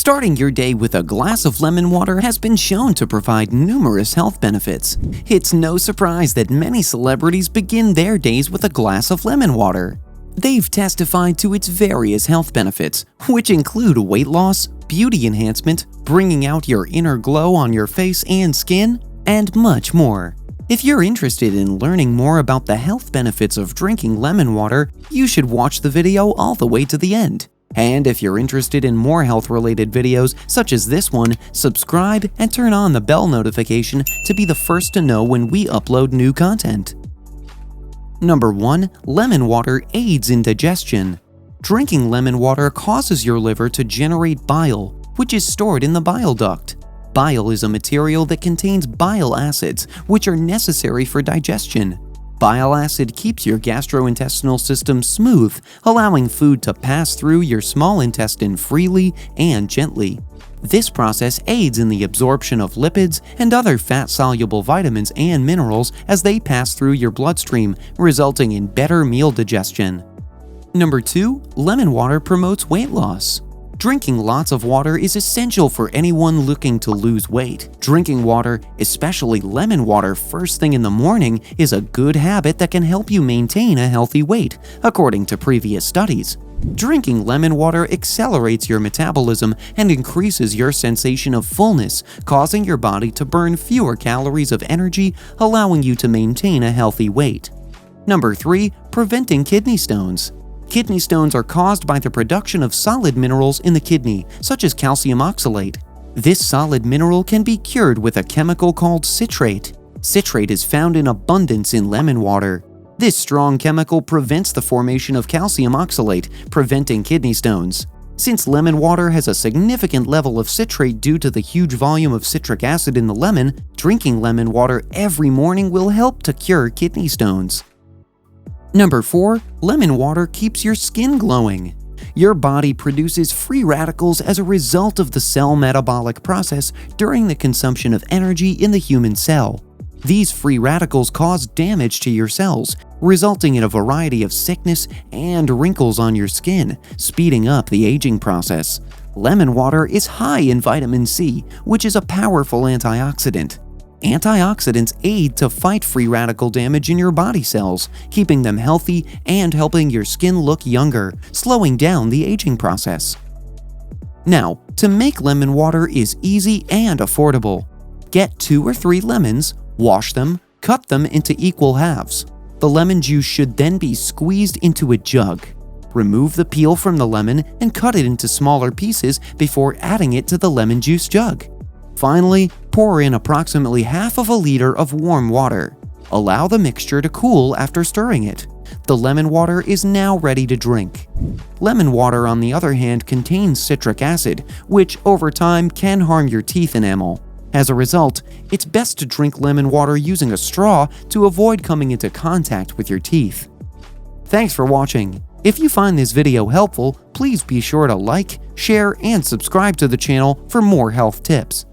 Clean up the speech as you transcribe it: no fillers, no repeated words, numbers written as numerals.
Starting your day with a glass of lemon water has been shown to provide numerous health benefits. It's no surprise that many celebrities begin their days with a glass of lemon water. They've testified to its various health benefits, which include weight loss, beauty enhancement, bringing out your inner glow on your face and skin, and much more. If you're interested in learning more about the health benefits of drinking lemon water, you should watch the video all the way to the end. And if you're interested in more health-related videos such as this one, subscribe and turn on the bell notification to be the first to know when we upload new content. Number 1. Lemon water aids in digestion. Drinking lemon water causes your liver to generate bile, which is stored in the bile duct. Bile is a material that contains bile acids, which are necessary for digestion. Bile acid keeps your gastrointestinal system smooth, allowing food to pass through your small intestine freely and gently. This process aids in the absorption of lipids and other fat-soluble vitamins and minerals as they pass through your bloodstream, resulting in better meal digestion. Number 2. Lemon water promotes weight loss. Drinking lots of water is essential for anyone looking to lose weight. Drinking water, especially lemon water first thing in the morning, is a good habit that can help you maintain a healthy weight, according to previous studies. Drinking lemon water accelerates your metabolism and increases your sensation of fullness, causing your body to burn fewer calories of energy, allowing you to maintain a healthy weight. Number 3. Preventing kidney stones. Kidney stones are caused by the production of solid minerals in the kidney, such as calcium oxalate. This solid mineral can be cured with a chemical called citrate. Citrate is found in abundance in lemon water. This strong chemical prevents the formation of calcium oxalate, preventing kidney stones. Since lemon water has a significant level of citrate due to the huge volume of citric acid in the lemon, drinking lemon water every morning will help to cure kidney stones. Number 4. Lemon water keeps your skin glowing. Your body produces free radicals as a result of the cell metabolic process during the consumption of energy in the human cell. These free radicals cause damage to your cells, resulting in a variety of sickness and wrinkles on your skin, speeding up the aging process. Lemon water is high in vitamin C, which is a powerful antioxidant. Antioxidants aid to fight free radical damage in your body cells, keeping them healthy and helping your skin look younger, slowing down the aging process. Now, to make lemon water is easy and affordable. Get 2 or 3 lemons, wash them, cut them into equal halves. The lemon juice should then be squeezed into a jug. Remove the peel from the lemon and cut it into smaller pieces before adding it to the lemon juice jug. Finally, pour in approximately half of a liter of warm water. Allow the mixture to cool after stirring it. The lemon water is now ready to drink. Lemon water, on the other hand, contains citric acid, which over time can harm your teeth enamel. As a result, it's best to drink lemon water using a straw to avoid coming into contact with your teeth. Thanks for watching. If you find this video helpful, please be sure to like, share, and subscribe to the channel for more health tips.